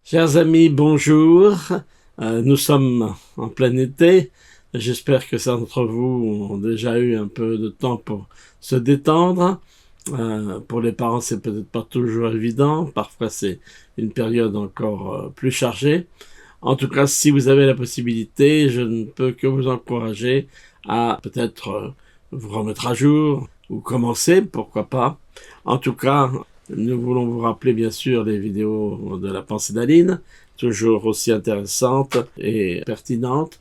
Chers amis, bonjour. Nous sommes en plein été. J'espère que certains d'entre vous ont déjà eu un peu de temps pour se détendre. Pour les parents, c'est peut-être pas toujours évident. Parfois, c'est une période encore plus chargée. En tout cas, si vous avez la possibilité, je ne peux que vous encourager à peut-être vous remettre à jour ou commencer, pourquoi pas. En tout cas, nous voulons vous rappeler bien sûr les vidéos de la pensée d'Aline, toujours aussi intéressantes et pertinentes.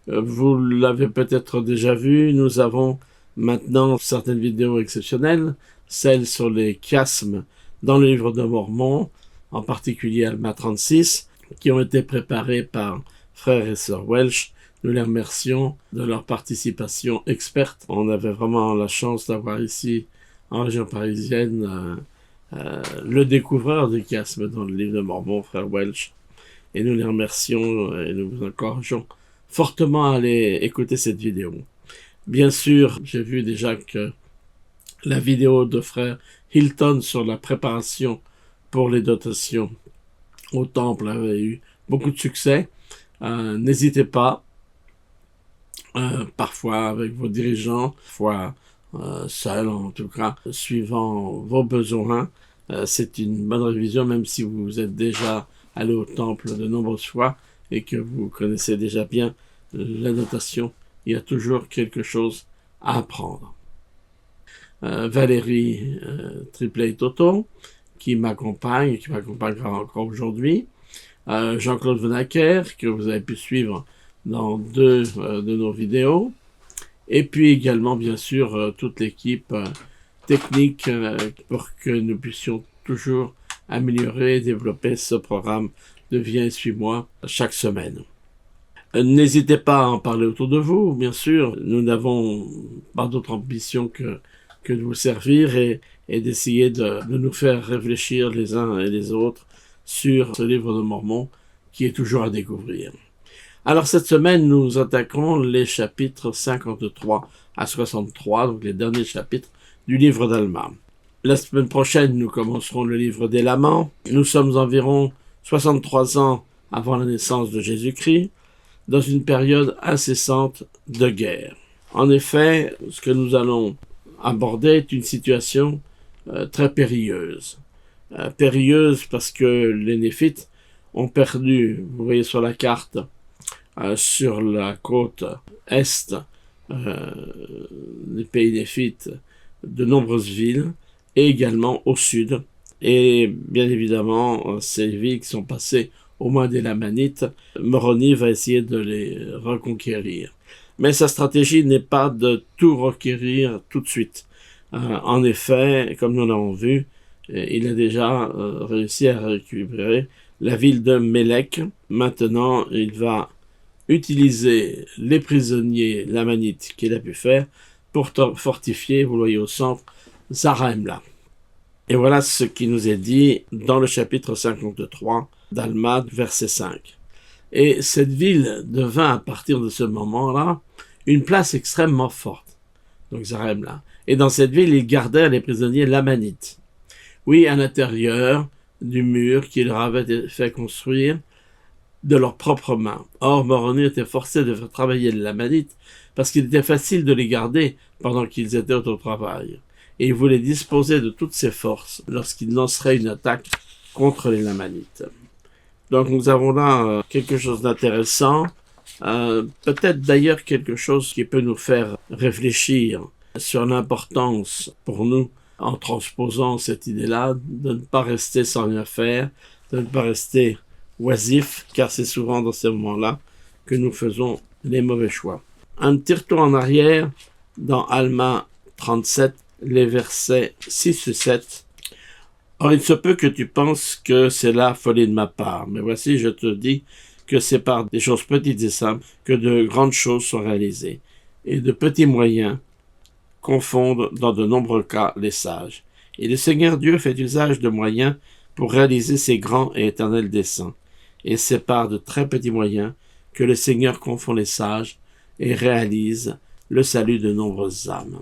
Vous l'avez peut-être déjà vu, nous avons maintenant certaines vidéos exceptionnelles, celles sur les chiasmes dans le livre de Mormon, en particulier Alma 36, qui ont été préparées par frères et sœurs Welch. Nous les remercions de leur participation experte. On avait vraiment la chance d'avoir ici, en région parisienne, le découvreur des chiasmes dans le livre de Mormon, frère Welch. Et nous les remercions et nous vous encourageons fortement à aller écouter cette vidéo. Bien sûr, j'ai vu déjà que la vidéo de frère Hilton sur la préparation pour les dotations au temple avait eu beaucoup de succès. N'hésitez pas, parfois avec vos dirigeants, parfois seul en tout cas, suivant vos besoins. C'est une bonne révision, même si vous êtes déjà allé au temple de nombreuses fois et que vous connaissez déjà bien la notation. Il y a toujours quelque chose à apprendre. Valérie Triplet Toto, qui m'accompagnera encore aujourd'hui. Jean-Claude Venacker, que vous avez pu suivre dans deux de nos vidéos. Et puis également, bien sûr, toute l'équipe technique pour que nous puissions toujours améliorer et développer ce programme de Viens et suis-moi chaque semaine. N'hésitez pas à en parler autour de vous, bien sûr. Nous n'avons pas d'autre ambition que de vous servir et d'essayer de nous faire réfléchir les uns et les autres sur ce livre de Mormon qui est toujours à découvrir. Alors cette semaine, nous attaquons les chapitres 53 à 63, donc les derniers chapitres du livre d'Alma. La semaine prochaine, nous commencerons le livre des Laments. Nous sommes environ 63 ans avant la naissance de Jésus-Christ, dans une période incessante de guerre. En effet, ce que nous allons aborder est une situation très périlleuse. Périlleuse parce que les Néphites ont perdu, vous voyez sur la carte, sur la côte est des pays Néphites, de nombreuses villes, et également au sud. Et bien évidemment, ces villes qui sont passées aux mains des Lamanites, Moroni va essayer de les reconquérir. Mais sa stratégie n'est pas de tout requérir tout de suite. En effet, comme nous l'avons vu, il a déjà réussi à récupérer la ville de Mélec. Maintenant, il va utiliser les prisonniers lamanites qu'il a pu faire pour fortifier, vous le voyez au centre, Zarahemla. Et voilà ce qui nous est dit dans le chapitre 53 d'Alma, verset 5. Et cette ville devint à partir de ce moment-là une place extrêmement forte, donc Zarahemla. Et dans cette ville, ils gardèrent les prisonniers lamanites. Oui, à l'intérieur du mur qu'ils leur avaient fait construire de leurs propres mains. Or, Moroni était forcé de faire travailler les Lamanites parce qu'il était facile de les garder pendant qu'ils étaient au travail. Et il voulait disposer de toutes ses forces lorsqu'il lancerait une attaque contre les Lamanites. Donc nous avons là quelque chose d'intéressant, peut-être d'ailleurs quelque chose qui peut nous faire réfléchir sur l'importance pour nous, en transposant cette idée-là, de ne pas rester sans rien faire, de ne pas rester oisif, car c'est souvent dans ces moments-là que nous faisons les mauvais choix. Un petit retour en arrière dans Alma 37, les versets 6 et 7. Or, il se peut que tu penses que c'est la folie de ma part, mais voici, je te dis que c'est par des choses petites et simples que de grandes choses sont réalisées, et de petits moyens confondent dans de nombreux cas les sages. Et le Seigneur Dieu fait usage de moyens pour réaliser ses grands et éternels desseins, et c'est par de très petits moyens que le Seigneur confond les sages et réalise le salut de nombreuses âmes.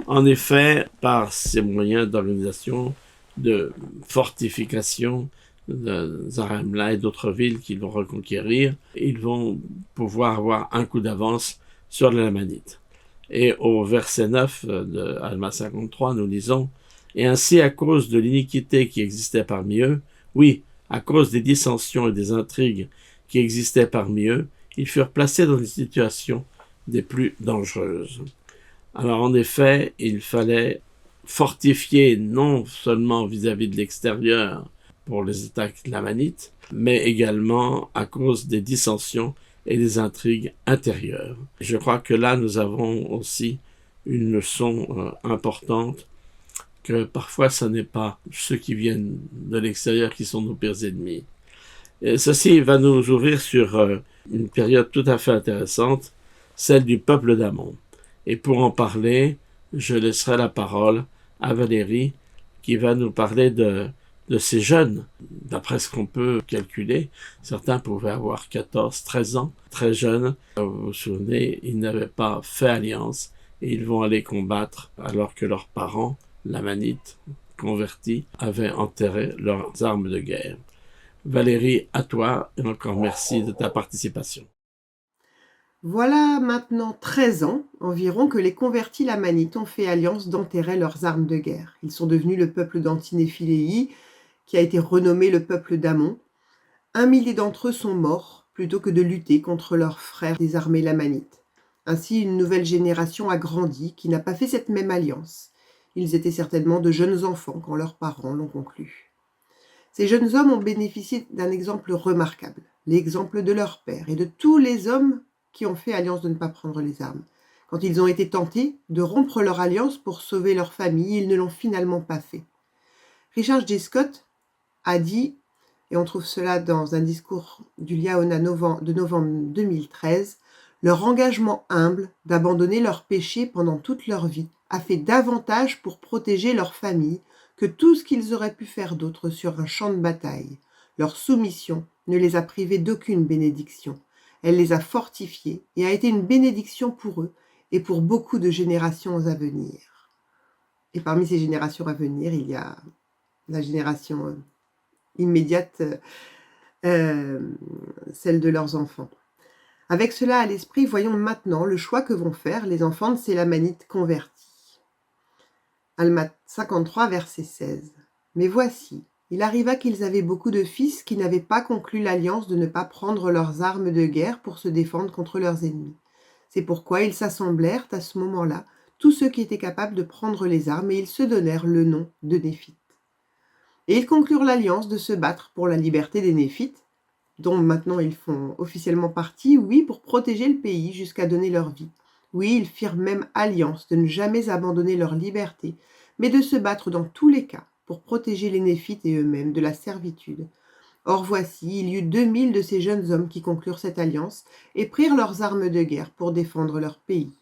En effet, par ces moyens d'organisation, de fortification, de Zarahemla et d'autres villes qu'ils vont reconquérir. Ils vont pouvoir avoir un coup d'avance sur les Lamanites. Et au verset 9 de Alma 53, nous lisons « Et ainsi, à cause de l'iniquité qui existait parmi eux, oui, à cause des dissensions et des intrigues qui existaient parmi eux, ils furent placés dans des situations des plus dangereuses. » Alors en effet, il fallait fortifier non seulement vis-à-vis de l'extérieur pour les attaques lamanites, mais également à cause des dissensions et des intrigues intérieures. Je crois que là, nous avons aussi une leçon importante, que parfois ce n'est pas ceux qui viennent de l'extérieur qui sont nos pires ennemis. Et ceci va nous ouvrir sur une période tout à fait intéressante, celle du peuple d'Amon. Et pour en parler, je laisserai la parole à Valérie, qui va nous parler de ces jeunes. D'après ce qu'on peut calculer, certains pouvaient avoir 14, 13 ans, très jeunes. Vous vous souvenez, ils n'avaient pas fait alliance et ils vont aller combattre alors que leurs parents, lamanites, convertis, avaient enterré leurs armes de guerre. Valérie, à toi, et encore merci de ta participation. Voilà maintenant 13 ans environ que les convertis lamanites ont fait alliance d'enterrer leurs armes de guerre. Ils sont devenus le peuple d'Antinéphiléi, qui a été renommé le peuple d'Amon. 1 millier d'entre eux sont morts plutôt que de lutter contre leurs frères des armées lamanites. Ainsi, une nouvelle génération a grandi qui n'a pas fait cette même alliance. Ils étaient certainement de jeunes enfants quand leurs parents l'ont conclue. Ces jeunes hommes ont bénéficié d'un exemple remarquable, l'exemple de leur père et de tous les hommes qui ont fait alliance de ne pas prendre les armes. Quand ils ont été tentés de rompre leur alliance pour sauver leur famille, ils ne l'ont finalement pas fait. Richard J. Scott a dit, et on trouve cela dans un discours du Liaona de novembre 2013, « Leur engagement humble d'abandonner leurs péchés pendant toute leur vie a fait davantage pour protéger leur famille que tout ce qu'ils auraient pu faire d'autre sur un champ de bataille. Leur soumission ne les a privés d'aucune bénédiction. Elle les a fortifiés et a été une bénédiction pour eux et pour beaucoup de générations à venir. » Et parmi ces générations à venir, il y a la génération immédiate, celle de leurs enfants. Avec cela à l'esprit, voyons maintenant le choix que vont faire les enfants de ces Lamanites convertis. Alma 53, verset 16. « Mais voici, il arriva qu'ils avaient beaucoup de fils qui n'avaient pas conclu l'alliance de ne pas prendre leurs armes de guerre pour se défendre contre leurs ennemis. C'est pourquoi ils s'assemblèrent à ce moment-là, tous ceux qui étaient capables de prendre les armes, et ils se donnèrent le nom de Néphites. Et ils conclurent l'alliance de se battre pour la liberté des Néphites, dont maintenant ils font officiellement partie, oui, pour protéger le pays jusqu'à donner leur vie. Oui, ils firent même alliance de ne jamais abandonner leur liberté, mais de se battre dans tous les cas pour protéger les Néphites et eux-mêmes de la servitude. Or voici, il y eut 2000 de ces jeunes hommes qui conclurent cette alliance et prirent leurs armes de guerre pour défendre leur pays.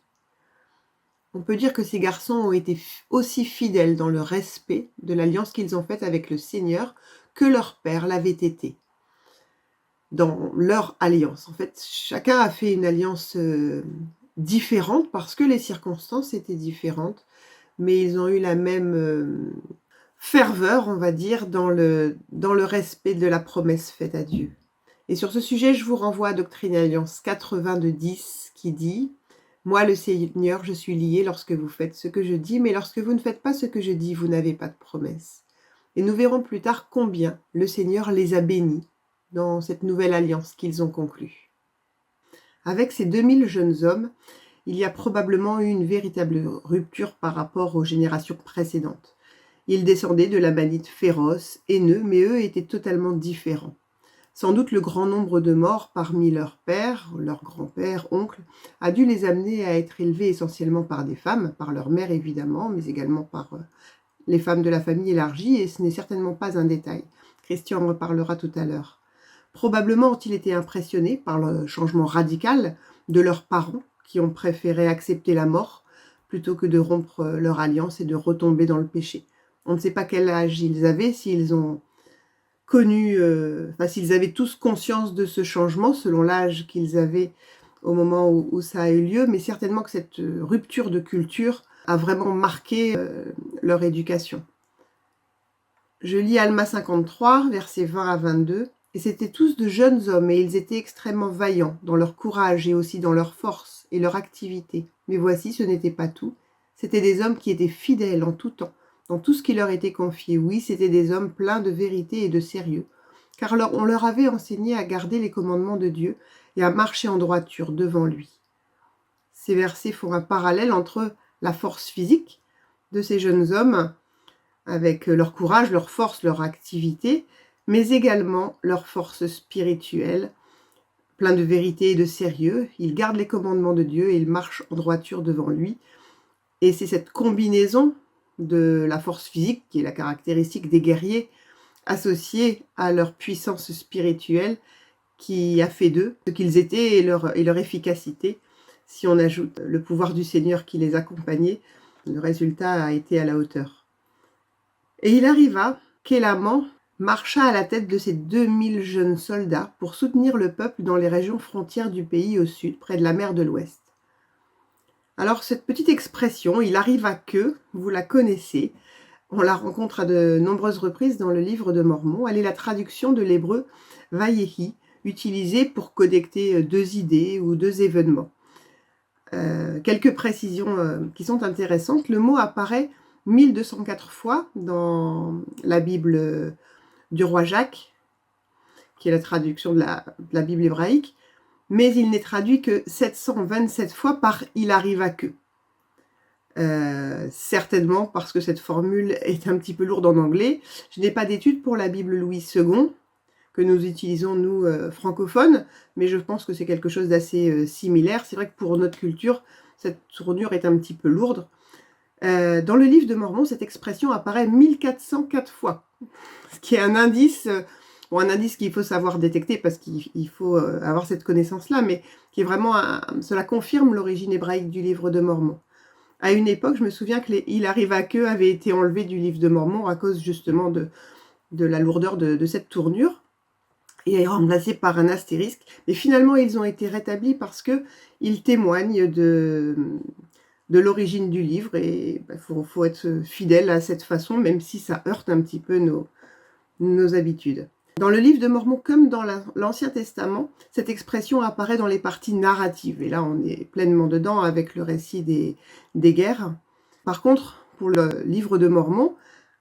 On peut dire que ces garçons ont été aussi fidèles dans le respect de l'alliance qu'ils ont faite avec le Seigneur que leur père l'avait été dans leur alliance. En fait, chacun a fait une alliance différente parce que les circonstances étaient différentes, mais ils ont eu la même ferveur, on va dire, dans le respect de la promesse faite à Dieu. Et sur ce sujet, je vous renvoie à Doctrine et Alliance 80 de 10 qui dit « Moi, le Seigneur, je suis lié lorsque vous faites ce que je dis, mais lorsque vous ne faites pas ce que je dis, vous n'avez pas de promesse. » Et nous verrons plus tard combien le Seigneur les a bénis dans cette nouvelle alliance qu'ils ont conclue. Avec ces 2000 jeunes hommes, il y a probablement eu une véritable rupture par rapport aux générations précédentes. Ils descendaient de Lamanites féroces, haineux, mais eux étaient totalement différents. Sans doute le grand nombre de morts parmi leurs pères, leurs grands-pères, oncles, a dû les amener à être élevés essentiellement par des femmes, par leur mère évidemment, mais également par les femmes de la famille élargie, et ce n'est certainement pas un détail. Christian en reparlera tout à l'heure. Probablement ont-ils été impressionnés par le changement radical de leurs parents qui ont préféré accepter la mort plutôt que de rompre leur alliance et de retomber dans le péché. On ne sait pas quel âge ils avaient, s'ils ont connu, s'ils avaient tous conscience de ce changement selon l'âge qu'ils avaient au moment où ça a eu lieu, mais certainement que cette rupture de culture a vraiment marqué leur éducation. Je lis Alma 53, versets 20 à 22. « Et c'étaient tous de jeunes hommes, et ils étaient extrêmement vaillants dans leur courage et aussi dans leur force et leur activité. Mais voici, ce n'était pas tout. C'étaient des hommes qui étaient fidèles en tout temps, dans tout ce qui leur était confié. Oui, c'étaient des hommes pleins de vérité et de sérieux, car on leur avait enseigné à garder les commandements de Dieu et à marcher en droiture devant lui. » Ces versets font un parallèle entre la force physique de ces jeunes hommes, avec leur courage, leur force, leur activité, mais également leur force spirituelle, plein de vérité et de sérieux. Ils gardent les commandements de Dieu et ils marchent en droiture devant lui. Et c'est cette combinaison de la force physique, qui est la caractéristique des guerriers, associée à leur puissance spirituelle, qui a fait d'eux ce qu'ils étaient et leur efficacité. Si on ajoute le pouvoir du Seigneur qui les accompagnait, le résultat a été à la hauteur. Et il arriva qu'Élaman marcha à la tête de ses 2000 jeunes soldats pour soutenir le peuple dans les régions frontières du pays au sud, près de la mer de l'Ouest. Alors cette petite expression, il arriva que, vous la connaissez, on la rencontre à de nombreuses reprises dans le livre de Mormon. Elle est la traduction de l'hébreu Vayehi, utilisée pour connecter deux idées ou deux événements. Quelques précisions qui sont intéressantes. Le mot apparaît 1204 fois dans la Bible du roi Jacques, qui est la traduction de la Bible hébraïque, mais il n'est traduit que 727 fois par « il arriva que ». Certainement parce que cette formule est un petit peu lourde en anglais. Je n'ai pas d'études pour la Bible Louis II, que nous utilisons, nous, francophones, mais je pense que c'est quelque chose d'assez similaire. C'est vrai que pour notre culture, cette tournure est un petit peu lourde. Dans le livre de Mormon, cette expression apparaît 1404 fois, ce qui est un indice qu'il faut savoir détecter parce qu'il faut avoir cette connaissance-là, mais qui est vraiment, cela confirme l'origine hébraïque du livre de Mormon. À une époque, je me souviens que il arriva que avait été enlevé du livre de Mormon à cause justement de la lourdeur de cette tournure, et est remplacé par un astérisque. Mais finalement, ils ont été rétablis parce qu'ils témoignent de l'origine du livre, et faut être fidèle à cette façon, même si ça heurte un petit peu nos habitudes. Dans le livre de Mormon, comme dans l'Ancien Testament, cette expression apparaît dans les parties narratives, et là on est pleinement dedans avec le récit des guerres. Par contre, pour le livre de Mormon,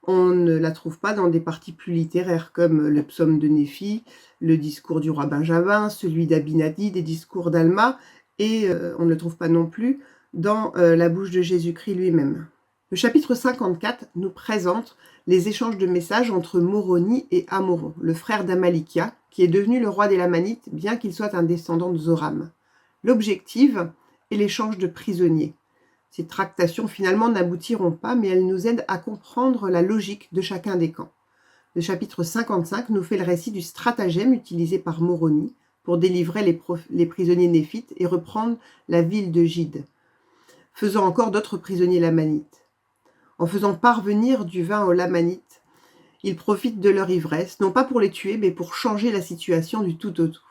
on ne la trouve pas dans des parties plus littéraires, comme le psaume de Néphi, le discours du roi Benjamin, celui d'Abinadi, des discours d'Alma, et on ne le trouve pas non plus dans la bouche de Jésus-Christ lui-même. Le chapitre 54 nous présente les échanges de messages entre Moroni et Amoron, le frère d'Amalikia, qui est devenu le roi des Lamanites, bien qu'il soit un descendant de Zoram. L'objectif est l'échange de prisonniers. Ces tractations finalement n'aboutiront pas, mais elles nous aident à comprendre la logique de chacun des camps. Le chapitre 55 nous fait le récit du stratagème utilisé par Moroni pour délivrer les prisonniers néphites et reprendre la ville de Gide, faisant encore d'autres prisonniers lamanites. En faisant parvenir du vin aux Lamanites, ils profitent de leur ivresse, non pas pour les tuer, mais pour changer la situation du tout au tout.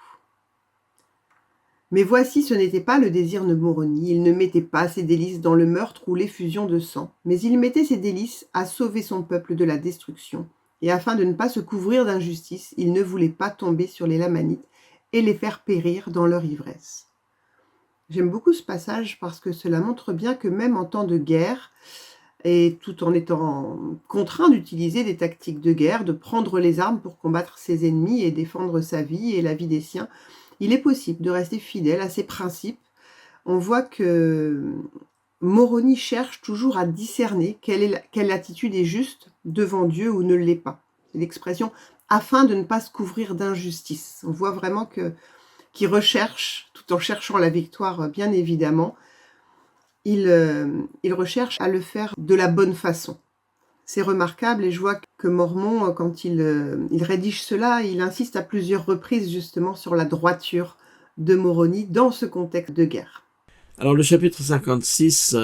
Mais voici, ce n'était pas le désir de Moroni. Il ne mettait pas ses délices dans le meurtre ou l'effusion de sang, mais il mettait ses délices à sauver son peuple de la destruction. Et afin de ne pas se couvrir d'injustice, il ne voulait pas tomber sur les Lamanites et les faire périr dans leur ivresse. J'aime beaucoup ce passage parce que cela montre bien que même en temps de guerre, et tout en étant contraint d'utiliser des tactiques de guerre, de prendre les armes pour combattre ses ennemis et défendre sa vie et la vie des siens, il est possible de rester fidèle à ses principes. On voit que Moroni cherche toujours à discerner quelle attitude est juste devant Dieu ou ne l'est pas. C'est l'expression « afin de ne pas se couvrir d'injustice ». On voit vraiment qu'il recherche, tout en cherchant la victoire bien évidemment, il recherche à le faire de la bonne façon. C'est remarquable et je vois que Mormon, quand il rédige cela, il insiste à plusieurs reprises justement sur la droiture de Moroni dans ce contexte de guerre. Alors le chapitre 56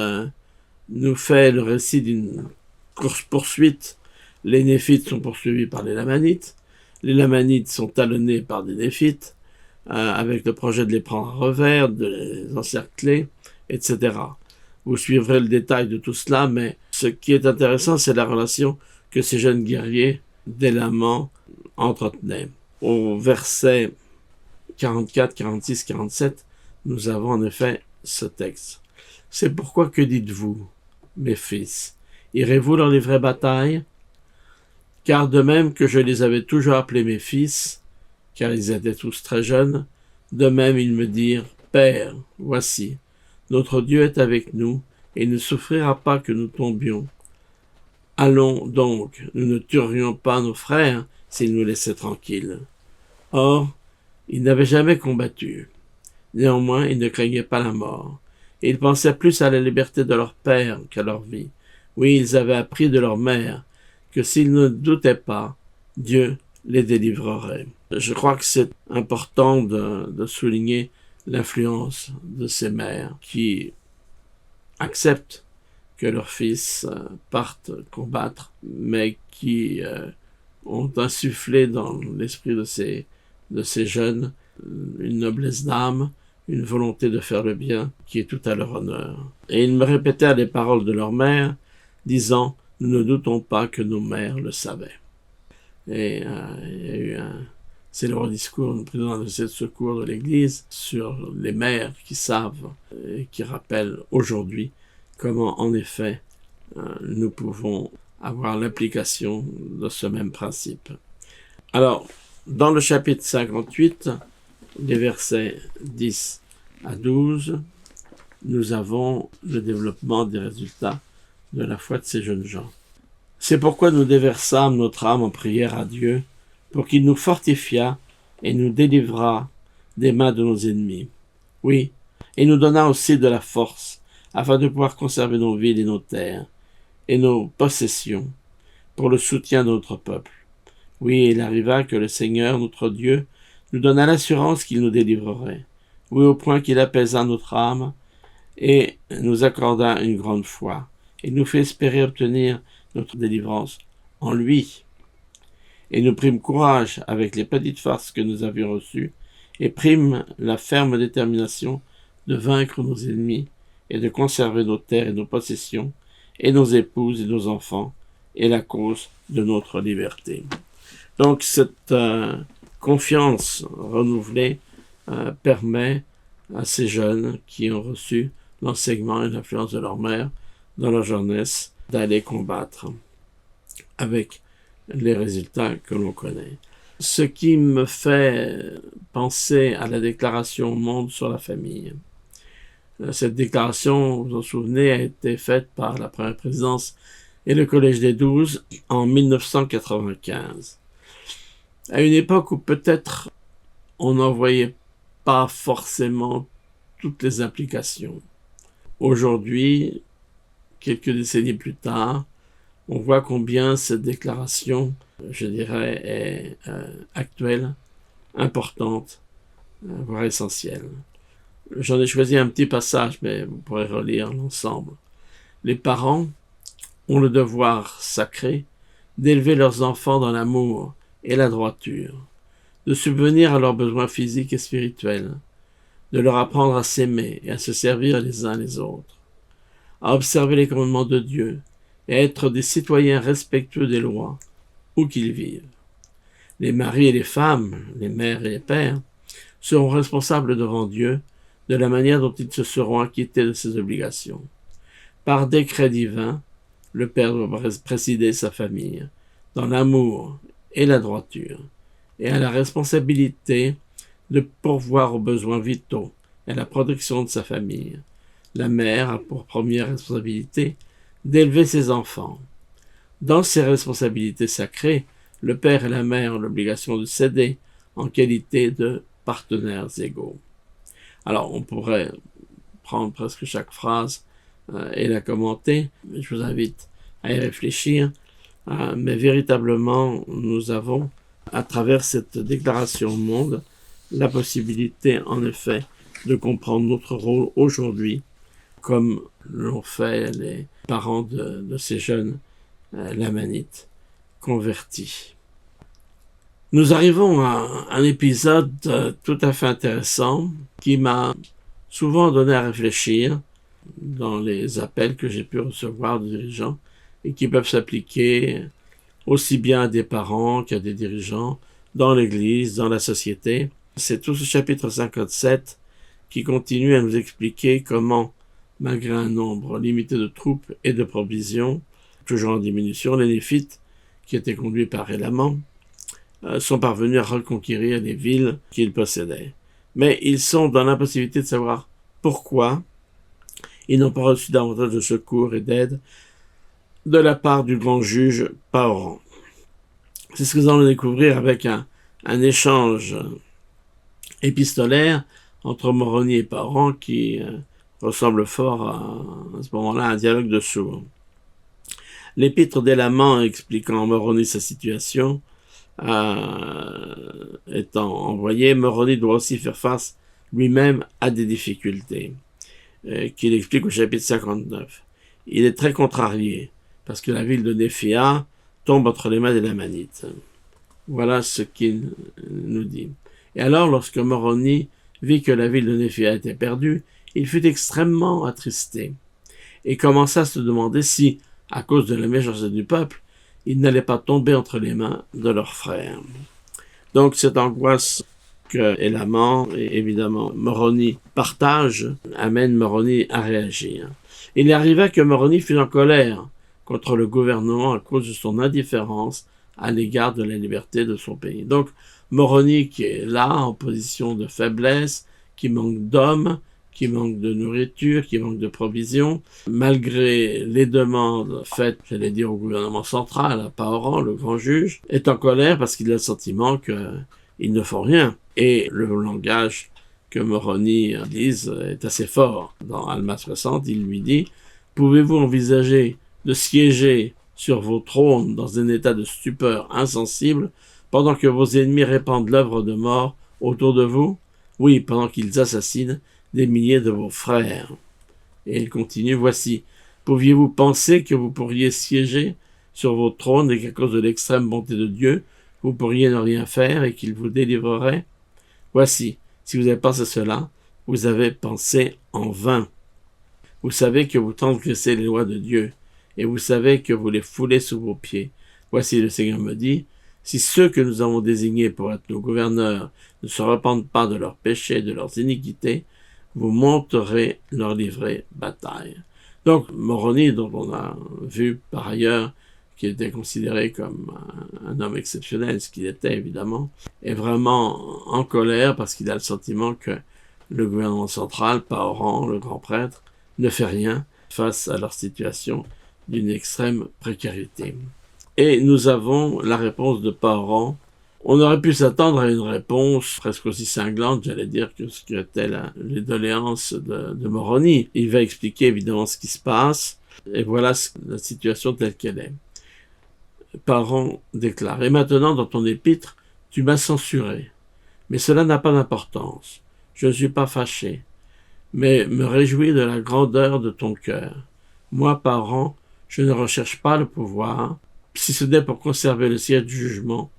nous fait le récit d'une course-poursuite. Les Néphites sont poursuivis par les Lamanites. Les Lamanites sont talonnés par des Néphites avec le projet de les prendre à revers, de les encercler, etc. Vous suivrez le détail de tout cela, mais ce qui est intéressant, c'est la relation que ces jeunes guerriers d'Élaman entretenait. Au verset 44, 46, 47, nous avons en effet ce texte. « C'est pourquoi que dites-vous, mes fils, irez-vous dans les vraies batailles? Car de même que je les avais toujours appelés mes fils, car ils étaient tous très jeunes, de même ils me dirent, Père, voici, notre Dieu est avec nous, et il ne souffrira pas que nous tombions. Allons donc, nous ne tuerions pas nos frères s'ils nous laissaient tranquilles. Or, ils n'avaient jamais combattu. Néanmoins, ils ne craignaient pas la mort. Et ils pensaient plus à la liberté de leur père qu'à leur vie. Oui, ils avaient appris de leur mère que s'ils ne doutaient pas, Dieu les délivrerait. Je crois que c'est important de souligner l'influence de ces mères qui acceptent que leurs fils partent combattre, mais qui ont insufflé dans l'esprit de ces jeunes une noblesse d'âme, une volonté de faire le bien qui est tout à leur honneur. Et ils me répétèrent les paroles de leur mère, disant « Nous ne doutons pas que nos mères le savaient. » Et il y a eu un célèbre discours du président de cette secours de l'Église sur les mères qui savent et qui rappellent aujourd'hui comment, en effet, nous pouvons avoir l'application de ce même principe. Alors, dans le chapitre 58, les versets 10 à 12, nous avons le développement des résultats de la foi de ces jeunes gens. C'est pourquoi nous déversâmes notre âme en prière à Dieu, pour qu'il nous fortifiât et nous délivrât des mains de nos ennemis. Oui, et nous donna aussi de la force, afin de pouvoir conserver nos villes et nos terres, et nos possessions, pour le soutien de notre peuple. Oui, il arriva que le Seigneur, notre Dieu, nous donna l'assurance qu'il nous délivrerait. Oui, au point qu'il apaisa notre âme, et nous accorda une grande foi, et nous fait espérer obtenir notre délivrance en lui. Et nous prîmes courage avec les petites forces que nous avions reçues, et prîmes la ferme détermination de vaincre nos ennemis, et de conserver nos terres et nos possessions, et nos épouses et nos enfants, et la cause de notre liberté. Donc cette confiance renouvelée permet à ces jeunes qui ont reçu l'enseignement et l'influence de leur mère dans leur jeunesse d'aller combattre avec les résultats que l'on connaît. Ce qui me fait penser à la déclaration au monde sur la famille. Cette déclaration, vous vous en souvenez, a été faite par la première présidence et le Collège des 12 en 1995. À une époque où peut-être on n'en voyait pas forcément toutes les implications. Aujourd'hui, quelques décennies plus tard, on voit combien cette déclaration, je dirais, est actuelle, importante, voire essentielle. J'en ai choisi un petit passage, mais vous pourrez relire l'ensemble. Les parents ont le devoir sacré d'élever leurs enfants dans l'amour et la droiture, de subvenir à leurs besoins physiques et spirituels, de leur apprendre à s'aimer et à se servir les uns les autres, à observer les commandements de Dieu et à être des citoyens respectueux des lois, où qu'ils vivent. Les maris et les femmes, les mères et les pères, seront responsables devant Dieu de la manière dont ils se seront acquittés de ces obligations. Par décret divin, le père doit présider sa famille dans l'amour et la droiture, et a la responsabilité de pourvoir aux besoins vitaux et à la protection de sa famille. La mère a pour première responsabilité d'élever ses enfants. Dans ces responsabilités sacrées, le père et la mère ont l'obligation de s'aider en qualité de partenaires égaux. Alors, on pourrait prendre presque chaque phrase et la commenter, mais je vous invite à y réfléchir. Mais véritablement, nous avons, à travers cette déclaration au monde, la possibilité, en effet, de comprendre notre rôle aujourd'hui, comme l'ont fait les parents de ces jeunes lamanites convertis. Nous arrivons à un épisode tout à fait intéressant qui m'a souvent donné à réfléchir dans les appels que j'ai pu recevoir de dirigeants et qui peuvent s'appliquer aussi bien à des parents qu'à des dirigeants, dans l'Église, dans la société. C'est tout ce chapitre 57 qui continue à nous expliquer comment, malgré un nombre limité de troupes et de provisions, toujours en diminution, les Néphites, qui étaient conduits par Élaman, sont parvenus à reconquérir les villes qu'ils possédaient. Mais ils sont dans l'impossibilité de savoir pourquoi ils n'ont pas reçu davantage de secours et d'aide de la part du grand juge Paoran. C'est ce que nous allons découvrir avec un échange épistolaire entre Moroni et Paoran qui ressemble fort à ce moment-là à un dialogue de sourds. L'épître d'Élaman expliquant à Moroni sa situation étant envoyé, Moroni doit aussi faire face lui-même à des difficultés qu'il explique au chapitre 59. Il est très contrarié parce que la ville de Néphéa tombe entre les mains des Lamanites. Voilà ce qu'il nous dit. Et alors, lorsque Moroni vit que la ville de Néphéa était perdue, il fut extrêmement attristé et commença à se demander si, à cause de la méchanceté du peuple, il n'allait pas tomber entre les mains de leurs frères. Donc cette angoisse que Élaman et évidemment Moroni partagent amène Moroni à réagir. Il arriva que Moroni fut en colère contre le gouvernement à cause de son indifférence à l'égard de la liberté de son pays. Donc Moroni qui est là en position de faiblesse, qui manque d'hommes, qui manque de nourriture, qui manque de provisions, malgré les demandes faites, j'allais dire, au gouvernement central, à Paoran, le grand juge, est en colère parce qu'il a le sentiment qu'ils ne font rien. Et le langage que Moroni utilise est assez fort. Dans Alma 60, il lui dit « Pouvez-vous envisager de siéger sur vos trônes dans un état de stupeur insensible pendant que vos ennemis répandent l'œuvre de mort autour de vous? Oui, pendant qu'ils assassinent des milliers de vos frères. » Et il continue, « Voici, pouviez-vous penser que vous pourriez siéger sur vos trônes et qu'à cause de l'extrême bonté de Dieu, vous pourriez ne rien faire et qu'il vous délivrerait? Voici, si vous avez pensé cela, vous avez pensé en vain. Vous savez que vous transgressez les lois de Dieu, et vous savez que vous les foulez sous vos pieds. Voici, le Seigneur me dit, si ceux que nous avons désignés pour être nos gouverneurs ne se repentent pas de leurs péchés et de leurs iniquités, vous monterez leur livrer bataille. » Donc, Moroni, dont on a vu par ailleurs qu'il était considéré comme un homme exceptionnel, ce qu'il était évidemment, est vraiment en colère parce qu'il a le sentiment que le gouvernement central, Paoran, le grand prêtre, ne fait rien face à leur situation d'une extrême précarité. Et nous avons la réponse de Paoran. On aurait pu s'attendre à une réponse presque aussi cinglante, j'allais dire, que ce que était les doléances de Moroni. Il va expliquer évidemment ce qui se passe, et voilà la situation telle qu'elle est. Paoran déclare « Et maintenant, dans ton épître, tu m'as censuré. Mais cela n'a pas d'importance. Je ne suis pas fâché, mais me réjouis de la grandeur de ton cœur. Moi, Paoran, je ne recherche pas le pouvoir, si ce n'est pour conserver le siège du jugement,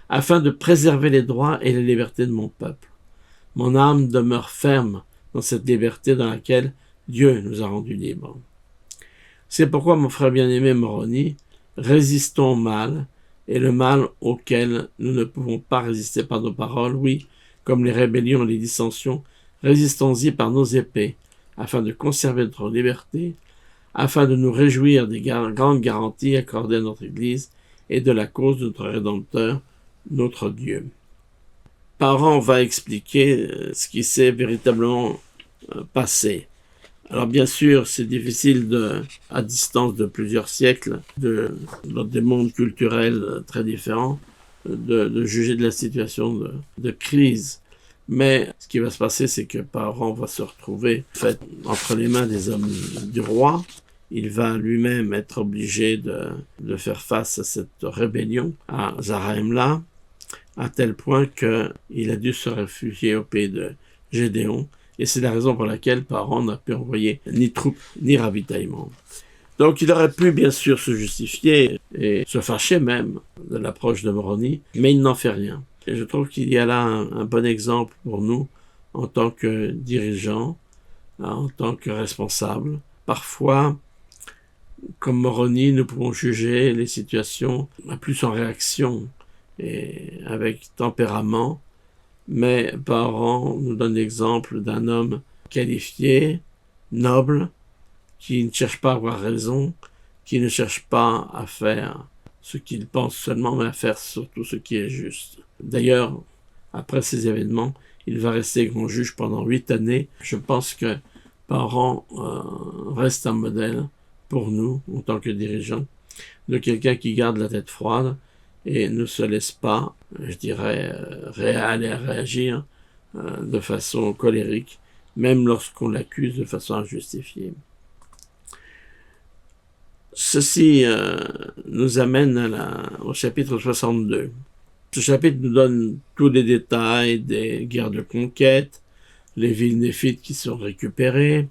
afin de préserver les droits et les libertés de mon peuple. Mon âme demeure ferme dans cette liberté dans laquelle Dieu nous a rendus libres. C'est pourquoi, mon frère bien-aimé Moroni, résistons au mal, et le mal auquel nous ne pouvons pas résister par nos paroles, oui, comme les rébellions et les dissensions, résistons-y par nos épées, afin de conserver notre liberté, afin de nous réjouir des grandes garanties accordées à notre Église et de la cause de notre Rédempteur, notre Dieu. Paoran va expliquer ce qui s'est véritablement passé. Alors bien sûr, c'est difficile à distance de plusieurs siècles, dans des mondes culturels très différents, de juger de la situation de crise. Mais ce qui va se passer, c'est que Paoran va se retrouver entre les mains des hommes du roi. Il va lui-même être obligé de faire face à cette rébellion à Zarahemla, à tel point qu'il a dû se réfugier au pays de Gédéon, et c'est la raison pour laquelle Paoran n'a pu envoyer ni troupes ni ravitaillement. Donc il aurait pu bien sûr se justifier et se fâcher même de l'approche de Moroni, mais il n'en fait rien. Et je trouve qu'il y a là un bon exemple pour nous en tant que dirigeants, en tant que responsables. Parfois, Comme Moroni, nous pouvons juger les situations plus en réaction et avec tempérament, mais Paran nous donne l'exemple d'un homme qualifié, noble, qui ne cherche pas à avoir raison, qui ne cherche pas à faire ce qu'il pense seulement, mais à faire surtout ce qui est juste. D'ailleurs, après ces événements, il va rester grand juge pendant 8 années. Je pense que Paran reste un modèle pour nous, en tant que dirigeants, de quelqu'un qui garde la tête froide et ne se laisse pas, je dirais, réagir de façon colérique, même lorsqu'on l'accuse de façon injustifiée. Ceci nous amène au chapitre 62. Ce chapitre nous donne tous les détails des guerres de conquête, les villes néphites qui sont récupérées.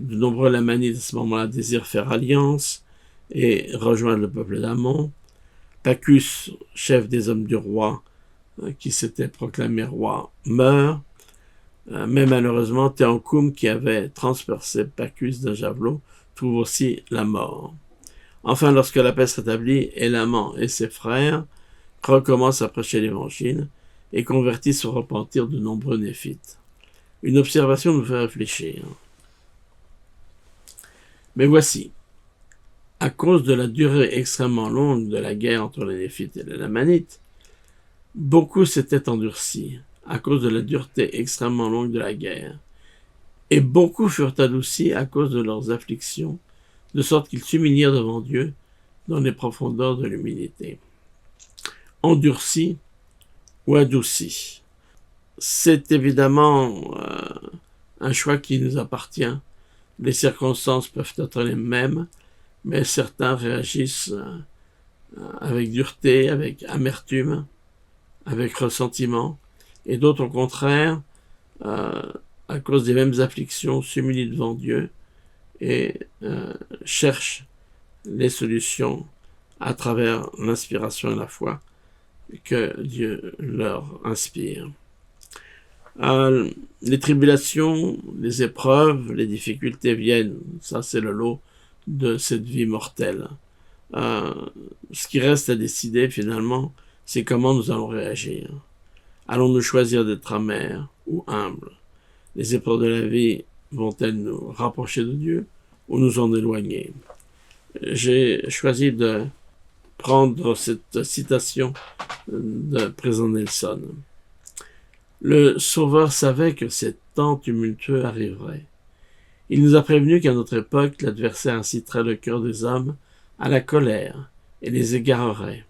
De nombreux Lamanites à ce moment-là désirent faire alliance et rejoindre le peuple d'Ammon. Pachus, chef des hommes du roi, qui s'était proclamé roi, meurt. Mais malheureusement, Théankoum, qui avait transpercé Pachus d'un javelot, trouve aussi la mort. Enfin, lorsque la paix s'établit, Élaman et ses frères recommencent à prêcher l'Évangile et convertissent au repentir de nombreux Néphites. Une observation nous fait réfléchir. Mais voici, à cause de la durée extrêmement longue de la guerre entre les Néphites et les Lamanites, beaucoup s'étaient endurcis à cause de la dureté extrêmement longue de la guerre, et beaucoup furent adoucis à cause de leurs afflictions, de sorte qu'ils s'humilièrent devant Dieu dans les profondeurs de l'humilité. Endurcis ou adoucis, c'est évidemment un choix qui nous appartient. Les circonstances peuvent être les mêmes, mais certains réagissent avec dureté, avec amertume, avec ressentiment, et d'autres, au contraire, à cause des mêmes afflictions, s'humilient devant Dieu et cherchent les solutions à travers l'inspiration et la foi que Dieu leur inspire. Les tribulations, les épreuves, les difficultés viennent, ça c'est le lot de cette vie mortelle. Ce qui reste à décider finalement, c'est comment nous allons réagir. Allons-nous choisir d'être amers ou humbles? Les épreuves de la vie vont-elles nous rapprocher de Dieu ou nous en éloigner? J'ai choisi de prendre cette citation de président Nelson. Le Sauveur savait que ces temps tumultueux arriveraient. Il nous a prévenu qu'à notre époque, l'adversaire inciterait le cœur des hommes à la colère et les égarerait.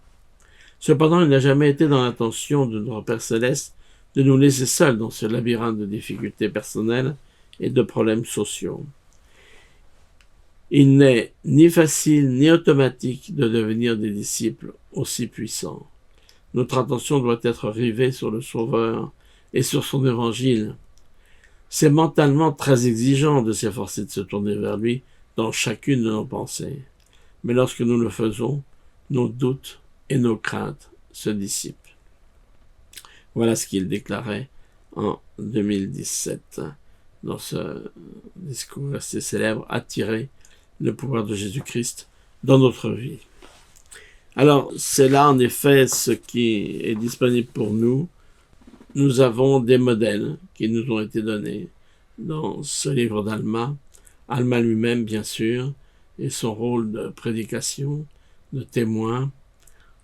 Cependant, il n'a jamais été dans l'intention de notre Père Céleste de nous laisser seuls dans ce labyrinthe de difficultés personnelles et de problèmes sociaux. Il n'est ni facile ni automatique de devenir des disciples aussi puissants. Notre attention doit être rivée sur le Sauveur et sur son évangile. C'est mentalement très exigeant de s'efforcer de se tourner vers lui dans chacune de nos pensées. Mais lorsque nous le faisons, nos doutes et nos craintes se dissipent. Voilà ce qu'il déclarait en 2017 dans ce discours assez célèbre, attirer le pouvoir de Jésus-Christ dans notre vie. Alors, c'est là en effet ce qui est disponible pour nous. Nous avons des modèles qui nous ont été donnés dans ce livre d'Alma. Alma lui-même, bien sûr, et son rôle de prédication, de témoin,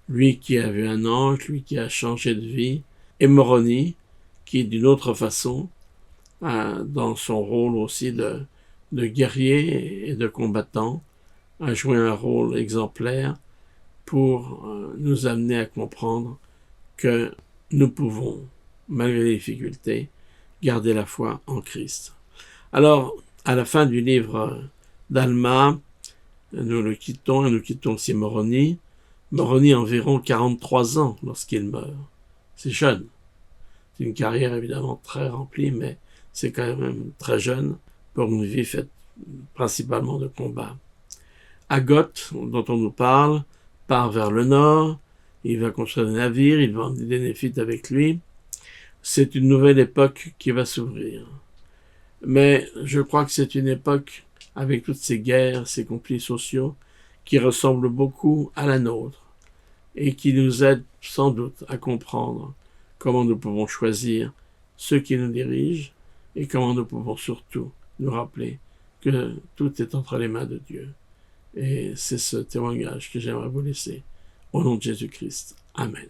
lui qui a vu un ange, lui qui a changé de vie, et Moroni, qui d'une autre façon, dans son rôle aussi de guerrier et de combattant, a joué un rôle exemplaire pour nous amener à comprendre que nous pouvons, malgré les difficultés, garder la foi en Christ. Alors, à la fin du livre d'Alma, nous le quittons et nous quittons aussi Moroni. Moroni a environ 43 ans lorsqu'il meurt. C'est jeune. C'est une carrière évidemment très remplie, mais c'est quand même très jeune pour une vie faite principalement de combat. Agoth, dont on nous parle, part vers le nord, il va construire des navires, il va emmener des Néphites avec lui. C'est une nouvelle époque qui va s'ouvrir. Mais je crois que c'est une époque, avec toutes ces guerres, ces conflits sociaux, qui ressemble beaucoup à la nôtre et qui nous aide sans doute à comprendre comment nous pouvons choisir ceux qui nous dirigent et comment nous pouvons surtout nous rappeler que tout est entre les mains de Dieu. Et c'est ce témoignage que j'aimerais vous laisser. Au nom de Jésus-Christ. Amen.